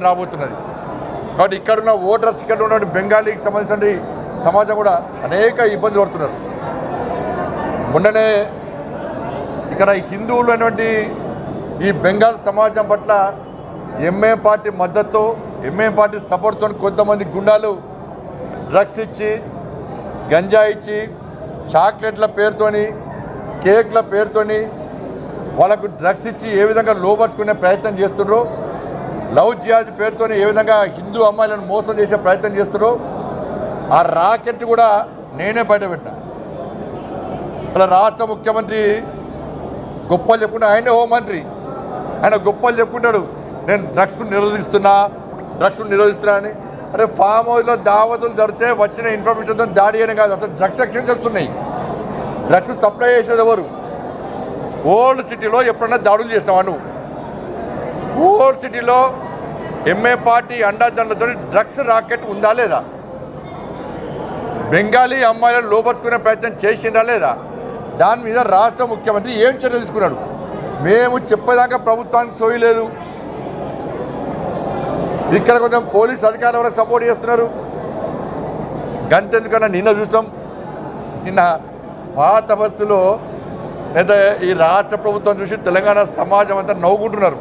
రాబోతున్నది. కాబట్టి ఇక్కడున్న ఓటర్స్, ఇక్కడ ఉన్న బెంగాలీకి సంబంధించిన సమాజం కూడా అనేక ఇబ్బందులు పడుతున్నారు. మొన్ననే ఇక్కడ హిందువులు అనేటువంటి ఈ బెంగాల్ సమాజం పట్ల ఎంఐఎం పార్టీ మద్దతు, ఎంఐఎం పార్టీ సపోర్ట్తో కొంతమంది గుండాలు డ్రగ్స్ ఇచ్చి, గంజా ఇచ్చి, చాక్లెట్ల పేరుతోని, కేక్ల పేరుతోని వాళ్ళకు డ్రగ్స్ ఇచ్చి ఏ విధంగా లోపరుచుకునే ప్రయత్నం చేస్తున్నారో, లవ్ జిహాద్ పేరుతో ఏ విధంగా హిందూ అమ్మాయిలను మోసం చేసే ప్రయత్నం చేస్తున్నారో ఆ రాకెట్ కూడా నేనే బయటపెట్టినా. అలా రాష్ట్ర ముఖ్యమంత్రి గొప్పలు చెప్పుకుంటా, ఆయనే హోంమంత్రి, ఆయన గొప్పలు చెప్పుకుంటాడు, నేను డ్రగ్స్ నిరోధిస్తున్నా అని. అరే ఫామ్ హౌస్లో దావతులు జరిగితే వచ్చిన ఇన్ఫర్మేషన్తో దాడి చేయడం కాదు, అసలు డ్రగ్స్ ఎక్స్చేంజ్ వస్తున్నాయి. డ్రగ్స్ సప్లై చేసేది ఎవరు? ఓల్డ్ సిటీలో ఎప్పుడన్నా దాడులు చేస్తావా నువ్వు? ఓల్డ్ సిటీలో ఎంఏ పార్టీ అండాదండలతో డ్రగ్స్ రాకెట్ ఉందా లేదా? బెంగాలీ అమ్మాయిలను లోపరుచుకునే ప్రయత్నం చేసిందా లేదా? దాని మీద రాష్ట్ర ముఖ్యమంత్రి ఏం చర్యలు తీసుకున్నాడు? మేము చెప్పేదాకా ప్రభుత్వానికి సోయలేదు. ఇక్కడ కొంచెం పోలీస్ అధికారులు వరకు సపోర్ట్ చేస్తున్నారు. గంతెందుకన్నా నిన్న చూస్తాం, నిన్న పాత బస్తులో లేదా ఈ రాష్ట్ర ప్రభుత్వం చూసి తెలంగాణ సమాజం అంతా నవ్వుకుంటున్నారు.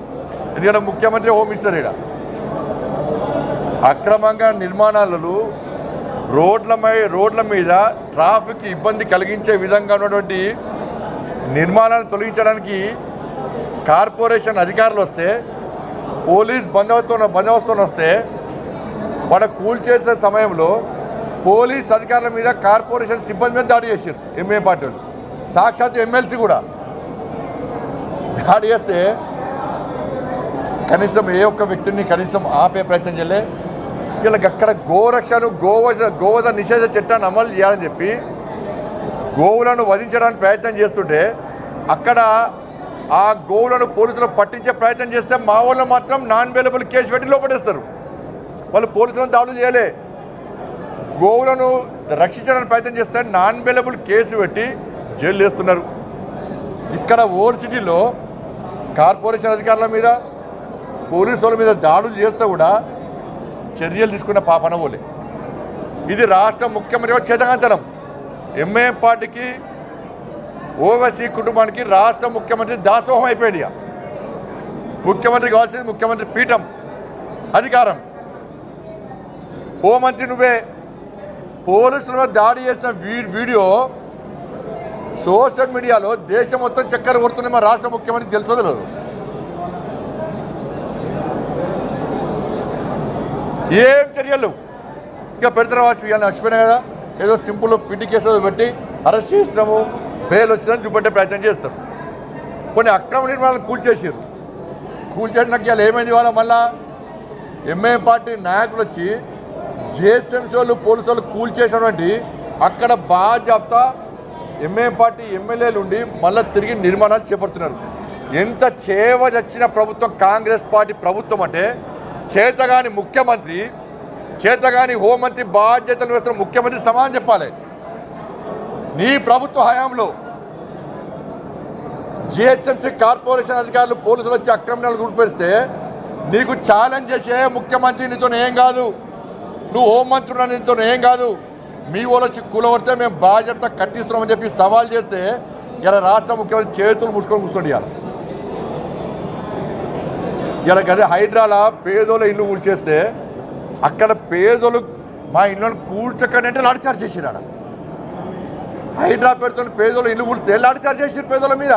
ఎందుకంటే ముఖ్యమంత్రి హోమ్ మినిస్టర్ ఇక్కడ అక్రమంగా నిర్మాణాలు రోడ్ల మీద ట్రాఫిక్ ఇబ్బంది కలిగించే విధంగా ఉన్నటువంటి నిర్మాణాలను తొలగించడానికి కార్పొరేషన్ అధికారులు వస్తే, పోలీస్ బందోబస్తు వస్తే వాళ్ళ కూల్చేసే సమయంలో పోలీస్ అధికారుల మీద కార్పొరేషన్ సిబ్బంది మీద దాడి చేశారు ఎంఏ పార్టీ వాళ్ళు. సాక్షాత్ ఎమ్మెల్సీ కూడా దాడి చేస్తే కనీసం ఏ ఒక్క వ్యక్తిని కనీసం ఆపే ప్రయత్నం చేయలే. వీళ్ళకి అక్కడ గోరక్షను గోవధ నిషేధ చట్టాన్ని అమలు చేయాలని చెప్పి గోవులను వధించడానికి ప్రయత్నం చేస్తుంటే అక్కడ ఆ గోవులను పోలీసులు పట్టించే ప్రయత్నం చేస్తే మా వాళ్ళు మాత్రం నాన్ అవైలబుల్ కేసు పెట్టి లోపడేస్తారు. వాళ్ళు పోలీసులను దాడులు చేయలే. గోవులను రక్షించడానికి ప్రయత్నం చేస్తే నాన్ అవైలబుల్ కేసు పెట్టి జైలు వేస్తున్నారు. ఇక్కడ ఓల్డ్ సిటీలో కార్పొరేషన్ అధికారుల మీద, పోలీసుల మీద దాడులు చేస్తే కూడా చర్యలు తీసుకున్న పాపన పోలే. ఇది రాష్ట్ర ముఖ్యమంత్రి చేతకాంతనం. ఎంఐఎం పార్టీకి, ఓవైసీ కుటుంబానికి రాష్ట్ర ముఖ్యమంత్రి దాసోహం అయిపోయాడు. ఇక ముఖ్యమంత్రి కావాల్సింది ముఖ్యమంత్రి పీఠం, అధికారం. హోంమంత్రి నువ్వే. పోలీసుల మీద దాడి చేసిన వీడియో సోషల్ మీడియాలో దేశం మొత్తం చక్కెర కొడుతుంది. మా రాష్ట్ర ముఖ్యమంత్రి తెలుసోదలేదు. ఏం చర్యలు ఇంకా పెడతారవచ్చు. ఇవాళ నచ్చిపోయినా కదా, ఏదో సింపుల్ పిటి కేసు పెట్టి అరెస్ట్ చేసినాము, బెయిల్ వచ్చిందని చూపెట్టే ప్రయత్నం చేస్తారు. కొన్ని అక్రమ నిర్మాణాలు కూల్చేసినాక ఇవాళ ఏమైంది? ఇవాళ మళ్ళా ఎంఐఎం పార్టీ నాయకులు వచ్చి జిహెచ్ఎంసీ వాళ్ళు, పోలీసు వాళ్ళు కూల్చేసినటువంటి అక్కడ బాధ్యత ఎంఐఎం పార్టీ ఎమ్మెల్యేలు ఉండి మళ్ళీ తిరిగి నిర్మాణాలు చేపడుతున్నారు. ఎంత చేవచచ్చిన ప్రభుత్వం కాంగ్రెస్ పార్టీ ప్రభుత్వం అంటే, చేతగాని ముఖ్యమంత్రి, చేతగాని హోంమంత్రి బాధ్యతలు వేస్తున్న ముఖ్యమంత్రి సమాధానం చెప్పాలి. నీ ప్రభుత్వ హయాంలో జిహెచ్ఎంసీ కార్పొరేషన్ అధికారులు, పోలీసులు వచ్చి అక్రమాలు గురిపెడితే నీకు ఛాలెంజ్ చేసే ముఖ్యమంత్రి నీతో ఏం కాదు, నువ్వు హోంమంత్రులు నీతో ఏం కాదు, మీ వాళ్ళు వచ్చి కూలబడితే మేము బాధ్యత కట్టిస్తున్నామని చెప్పి సవాల్ చేస్తే ఇలా రాష్ట్ర ముఖ్యమంత్రి చేతులు ముసుకొని కూర్చోండి. ఇలా అదే హైడ్రాల పేదోళ్ళ ఇల్లు కూల్చేస్తే అక్కడ పేదోళ్ళు మా ఇళ్ళను కూల్చకండి అంటే లాఠీచార్జ్ చేసిరాడ. హైడ్రా పేరుతో పేదోళ్ళ ఇల్లు కూల్స్తే లాఠీచార్జ్ చేసిరు పేదోళ్ళ మీద.